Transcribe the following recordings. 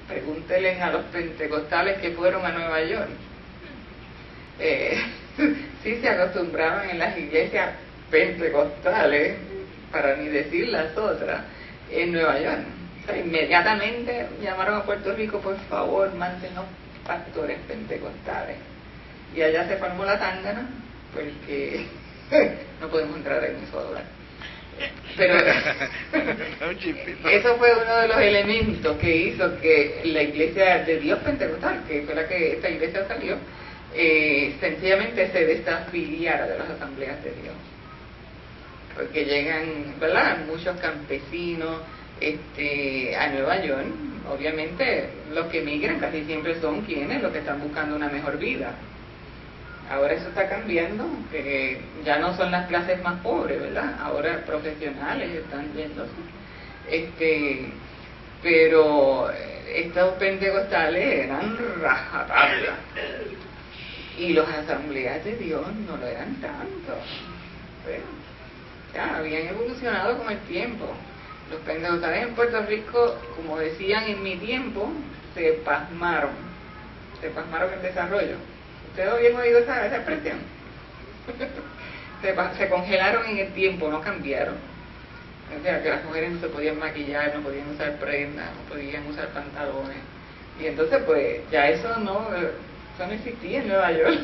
Pregúntenle a los pentecostales que fueron a Nueva York. Sí se acostumbraron en las iglesias pentecostales, para ni decir las otras, en Nueva York. O sea, inmediatamente llamaron a Puerto Rico: por favor, mándenos pastores pentecostales. Y allá se formó la tángana, porque no podemos entrar en eso ahora. Pero eso fue uno de los elementos que hizo que la iglesia de Dios pentecostal, que fue la que esta iglesia salió, sencillamente se desafiliara de las asambleas de Dios. Porque llegan, ¿verdad?, muchos campesinos a Nueva York. Obviamente los que emigran casi siempre son quienes, los que están buscando una mejor vida. Ahora eso está cambiando, que ya no son las clases más pobres, ¿verdad? Ahora profesionales están yendo. Pero estos pentecostales eran rajatabla. Y las asambleas de Dios no lo eran tanto. Pero ya habían evolucionado con el tiempo. Los pentecostales en Puerto Rico, como decían en mi tiempo, se pasmaron el desarrollo. ¿Ustedes habían oído esa expresión? Se congelaron en el tiempo, no cambiaron. O sea, que las mujeres no se podían maquillar, no podían usar prendas, no podían usar pantalones. Y entonces, pues, ya eso no existía en Nueva York.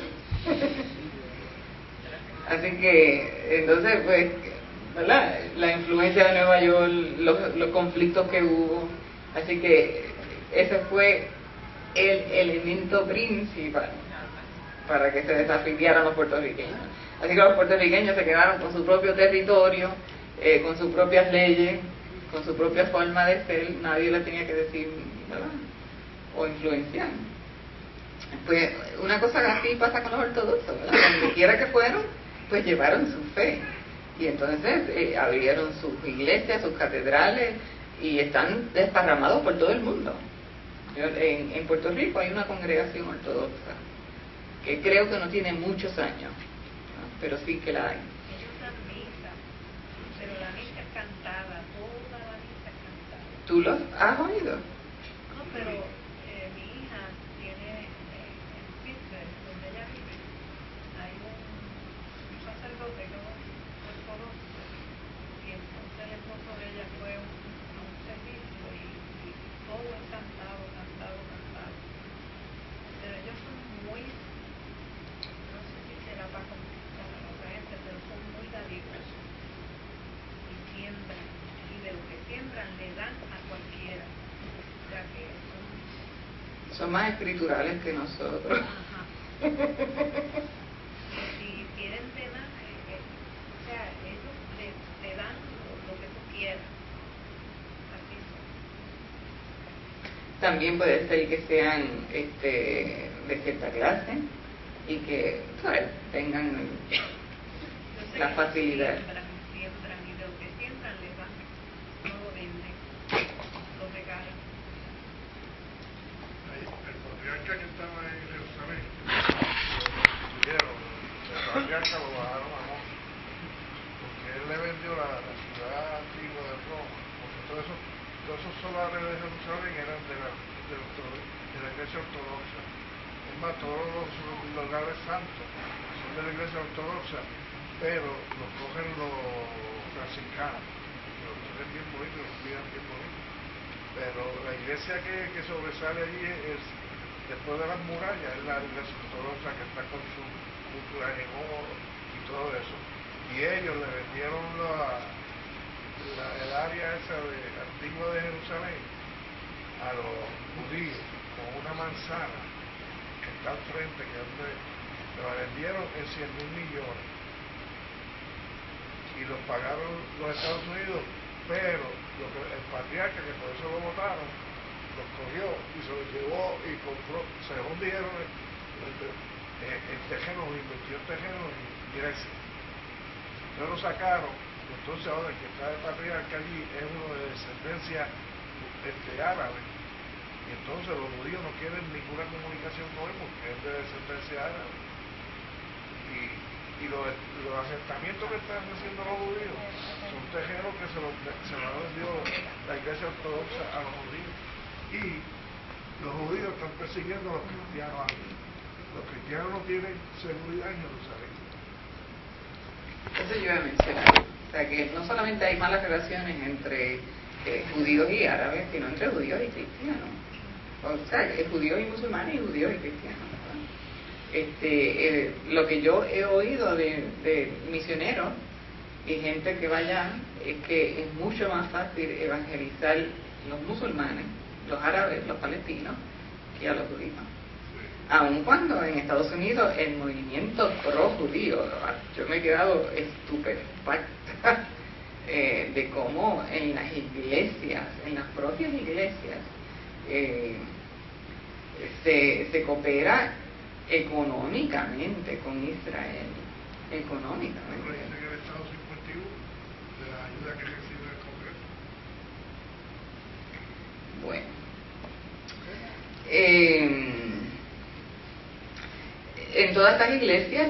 Así que, entonces, pues, ¿verdad?, la influencia de Nueva York, los conflictos que hubo. Así que ese fue el elemento principal para que se desafiliaran los puertorriqueños. Así que los puertorriqueños se quedaron con su propio territorio, con sus propias leyes, con su propia forma de ser. Nadie le tenía que decir, ¿verdad?, o influenciar. Pues una cosa así pasa con los ortodoxos, ¿verdad? Donde quiera que fueron, pues llevaron su fe. Y entonces abrieron sus iglesias, sus catedrales, y están desparramados por todo el mundo. En Puerto Rico hay una congregación ortodoxa que creo que no tiene muchos años, ¿no?, pero sí que la hay. Ellos dan misa, pero la misa es cantada, toda la misa es cantada. ¿Tú los has oído? No, pero mi hija tiene en Pittsburgh, donde ella vive, hay un sacerdote que es ortodoxo, y entonces el esposo de ella fue a un servicio y todo es cantado. Pero ellos son muy, no sé si será para con otra gente, pero son muy dadivosos y siembran, y de lo que siembran le dan a cualquiera. O sea que Son más escriturales que nosotros. Ajá. Si tienen temas, o sea, ellos te dan lo que tú quieras. Así son. También puede ser que sean de cierta clase y que, ¿sabes?, tengan la facilidad. Siembran, y de lo que siembran les dan, no lo venden, lo regalan. El patriarca que estaba en Jerusalén, el patriarca lo bajaron a Monte, porque él le vendió la ciudad antigua de Roma, porque todos esos solares de Jerusalén eran de la iglesia ortodoxa. Es más, todos los lugares santos son de la iglesia ortodoxa, pero los cogen los franciscanos, que los tienen bien bonitos, los cuidan bien bonitos. Pero la iglesia que sobresale allí es, después de las murallas, es la iglesia ortodoxa, que está con su cultura en oro y todo eso. Y ellos le vendieron el área esa antigua de Jerusalén a los judíos con una manzana que está al frente, que lo vendieron en 100.000 millones y los pagaron los Estados Unidos, pero el patriarca, que por eso lo votaron, los cogió y se los llevó y compró, se hundieron en terrenos, invirtió en terrenos y Grecia. Entonces lo sacaron. Entonces ahora el que está el patriarca allí es uno de descendencia árabe, y entonces los judíos no quieren ninguna comunicación con él porque es de descendencia árabe. Y los asentamientos que están haciendo los judíos son terrenos que se lo ha vendido la iglesia ortodoxa a los judíos. Y los judíos están persiguiendo a los cristianos aquí. Los cristianos no tienen seguridad en Jerusalén. Eso yo iba a mencionar. O sea, que no solamente hay malas relaciones entre judíos y árabes, sino entre judíos y cristianos. O sea, judíos y musulmanes y judíos y cristianos. Lo que yo he oído de misioneros y gente que vaya es que es mucho más fácil evangelizar los musulmanes, los árabes, los palestinos, que a los judíos. Aun cuando en Estados Unidos el movimiento pro-judío, yo me he quedado estupefacta de cómo en las iglesias, en las propias iglesias, se coopera económicamente con Israel, económicamente. Dice que el Estado 51 de la ayuda que recibe el Congreso. Bueno, en todas estas iglesias,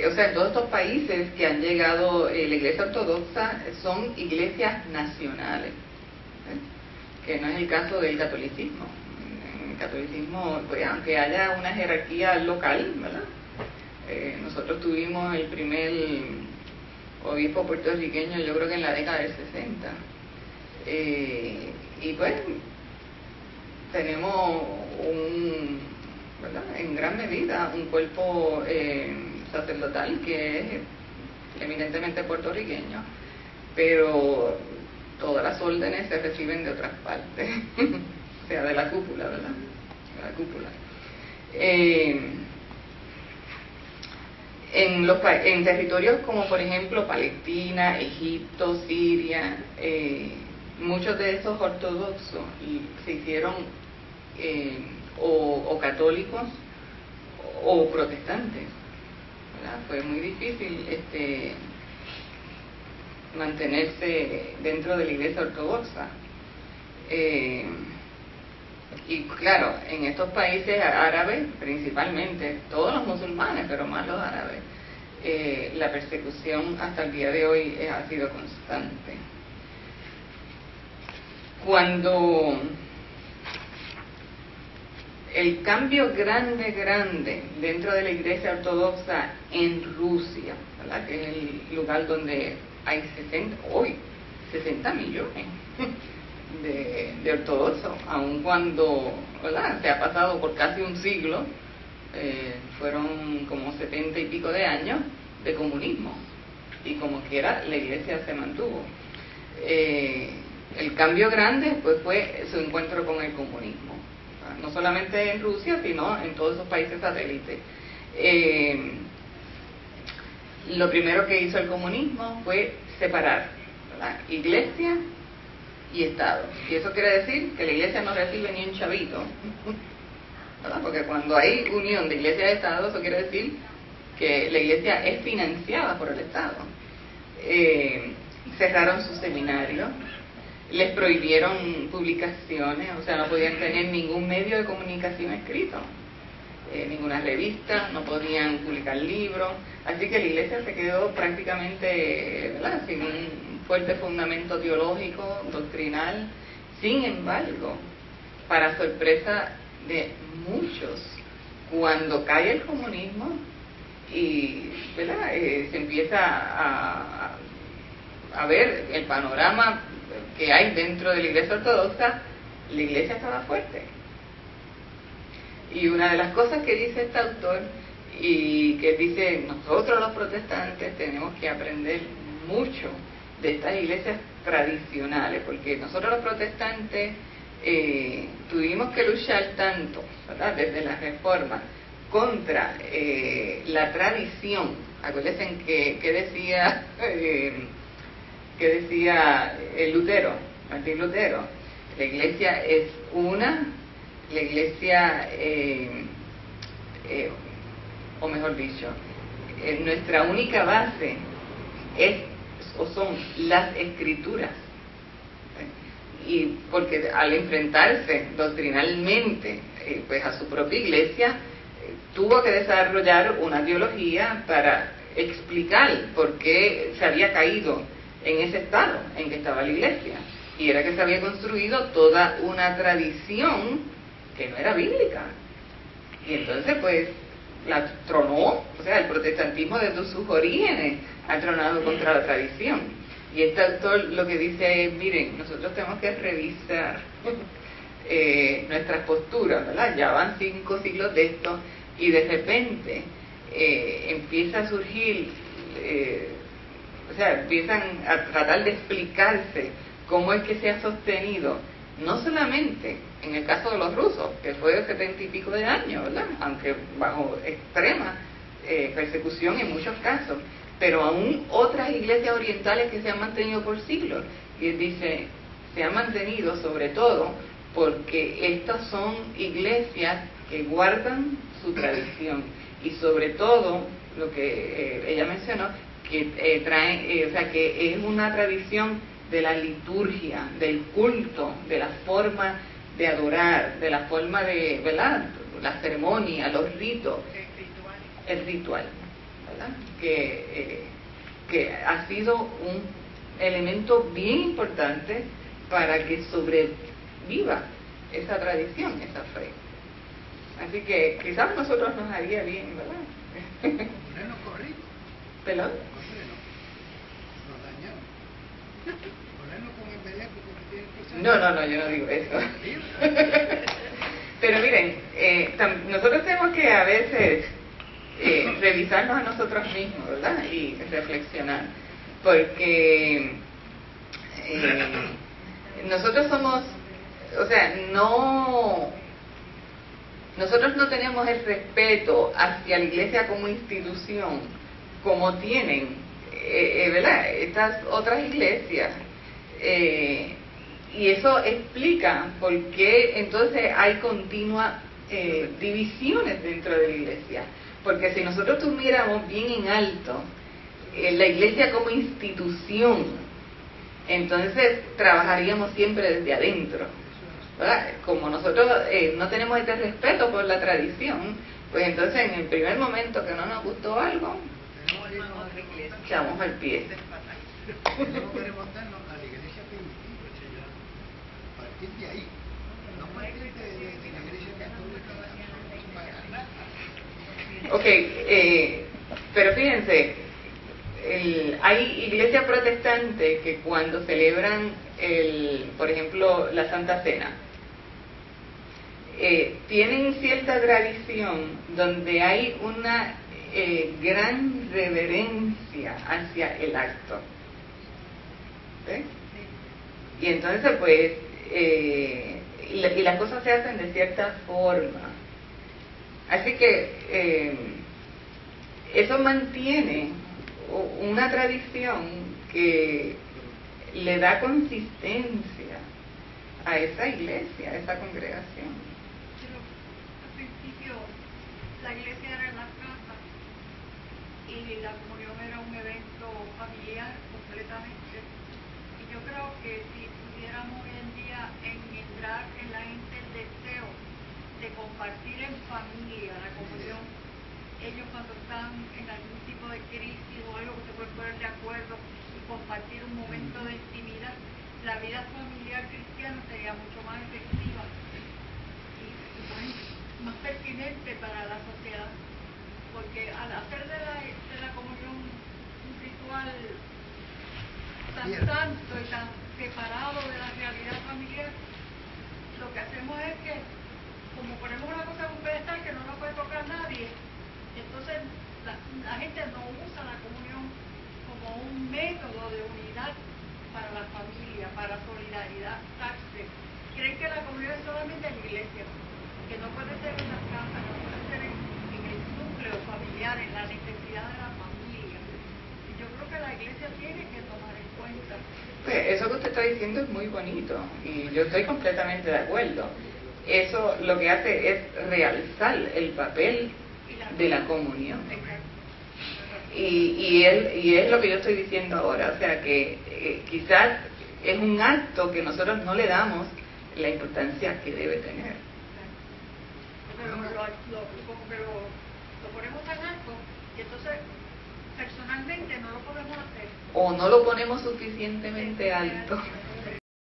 o sea, en todos estos países que han llegado la iglesia ortodoxa, son iglesias nacionales, que no es el caso del catolicismo. En el catolicismo, pues, aunque haya una jerarquía local, ¿verdad? Nosotros tuvimos el primer obispo puertorriqueño, yo creo que en la década del 60, y pues tenemos ¿verdad? En gran medida un cuerpo sacerdotal que es eminentemente puertorriqueño, pero todas las órdenes se reciben de otras partes, o sea, de la cúpula, ¿verdad? De la cúpula. En territorios como por ejemplo Palestina, Egipto, Siria, muchos de esos ortodoxos se hicieron o católicos o protestantes, ¿verdad? Fue muy difícil mantenerse dentro de la iglesia ortodoxa, y claro, en estos países árabes principalmente, todos los musulmanes, pero más los árabes, la persecución hasta el día de hoy ha sido constante. Cuando el cambio grande dentro de la iglesia ortodoxa en Rusia, ¿verdad? Que es el lugar donde hay 60 millones de ortodoxos, aun cuando, ¿verdad?, se ha pasado por casi un siglo, fueron como 70 y pico de años de comunismo, y como quiera la iglesia se mantuvo. El cambio grande pues fue su encuentro con el comunismo, no solamente en Rusia, sino en todos esos países satélites. Lo primero que hizo el comunismo fue separar, ¿verdad?, iglesia y Estado. Y eso quiere decir que la iglesia no recibe ni un chavito, ¿verdad? Porque cuando hay unión de iglesia y Estado, eso quiere decir que la iglesia es financiada por el Estado. Cerraron sus seminarios, les prohibieron publicaciones, o sea, no podían tener ningún medio de comunicación escrito, ninguna revista, no podían publicar libros, así que la iglesia se quedó prácticamente, ¿verdad?, sin un fuerte fundamento teológico, doctrinal. Sin embargo, para sorpresa de muchos, cuando cae el comunismo y, ¿verdad?, se empieza a ver el panorama que hay dentro de la iglesia ortodoxa, la iglesia estaba fuerte. Y una de las cosas que dice este autor, y que dice, nosotros los protestantes tenemos que aprender mucho de estas iglesias tradicionales, porque nosotros los protestantes tuvimos que luchar tanto, ¿verdad?, desde la Reforma contra la tradición. Acuérdense que decía Lutero, Martín Lutero: la iglesia es una, la iglesia, o mejor dicho, nuestra única base son las escrituras. Y porque al enfrentarse doctrinalmente pues a su propia iglesia, tuvo que desarrollar una teología para explicar por qué se había caído en ese estado en que estaba la iglesia, y era que se había construido toda una tradición que no era bíblica. Y entonces pues la tronó, o sea, el protestantismo desde sus orígenes ha tronado contra la tradición. Y este autor lo que dice es, miren, nosotros tenemos que revisar nuestras posturas, ¿verdad? Ya van 5 siglos de esto y de repente empieza a surgir, o sea, empiezan a tratar de explicarse cómo es que se ha sostenido, no solamente en el caso de los rusos, que fue de 70 y pico de años, ¿verdad? Aunque bajo extrema persecución en muchos casos, pero aún otras iglesias orientales que se han mantenido por siglos. Y él dice, se han mantenido sobre todo porque estas son iglesias que guardan su tradición y sobre todo lo que ella mencionó, que traen, o sea, que es una tradición de la liturgia, del culto, de la forma de adorar, de la forma de, ¿verdad?, la ceremonia, los ritos, el ritual, ¿verdad?, que ha sido un elemento bien importante para que sobreviva esa tradición, esa fe. Así que quizás nosotros nos haría bien, ¿verdad? Ponernos corridos. ¿Pelón? Nos dañamos. Ponernos con el veneno porque tiene que ser. No, yo no digo eso. Pero miren, nosotros tenemos que a veces revisarnos a nosotros mismos, ¿verdad? Y reflexionar. Porque nosotros somos, o sea, nosotros no tenemos el respeto hacia la iglesia como institución como tienen, ¿verdad?, estas otras iglesias. Y eso explica por qué entonces hay continuas divisiones dentro de la iglesia. Porque si nosotros tuviéramos bien en alto la iglesia como institución, entonces trabajaríamos siempre desde adentro, ¿verdad? Como nosotros no tenemos este respeto por la tradición, pues entonces en el primer momento que no nos gustó algo, echamos al pie. No queremos darnos a la iglesia primitiva, señor. Partir de ahí. No partir de la iglesia católica. Ok, pero fíjense, hay iglesias protestantes que cuando celebran, por ejemplo, la Santa Cena, tienen cierta tradición donde hay una gran reverencia hacia el acto. ¿Sí? Y entonces pues y las cosas se hacen de cierta forma, así que eso mantiene una tradición que le da consistencia a esa iglesia, a esa congregación. Pero al principio la iglesia era en las casas y la comunión era un evento familiar completamente. Y yo creo que si pudiéramos hoy en día engendrar en la gente el deseo de compartir en familia la comunión, ellos cuando están en algún tipo de crisis o algo que se pueden poner de acuerdo y compartir un momento de intimidad, la vida familiar cristiana sería mucho más efectiva y más pertinente para la sociedad, porque al hacer de la comunión un ritual tan santo y tan separado de la realidad familiar, lo que hacemos es que, como ponemos una cosa en un pedestal que no la puede tocar nadie, entonces la gente no usa la comunión como un método de unidad para la familia, para solidaridad, creen que la comunión es solamente en la iglesia, que no puede ser en las casas, no puede ser en el núcleo familiar, en la necesidad de la familia. Y yo creo que la iglesia tiene que tomar en cuenta. Pues eso que usted está diciendo es muy bonito y yo estoy completamente de acuerdo. Eso lo que hace es realzar el papel de la comunión. Y es lo que yo estoy diciendo ahora, o sea que quizás es un acto que nosotros no le damos la importancia que debe tener. Como que lo ponemos tan alto y entonces personalmente no lo podemos hacer. O no lo ponemos suficientemente alto.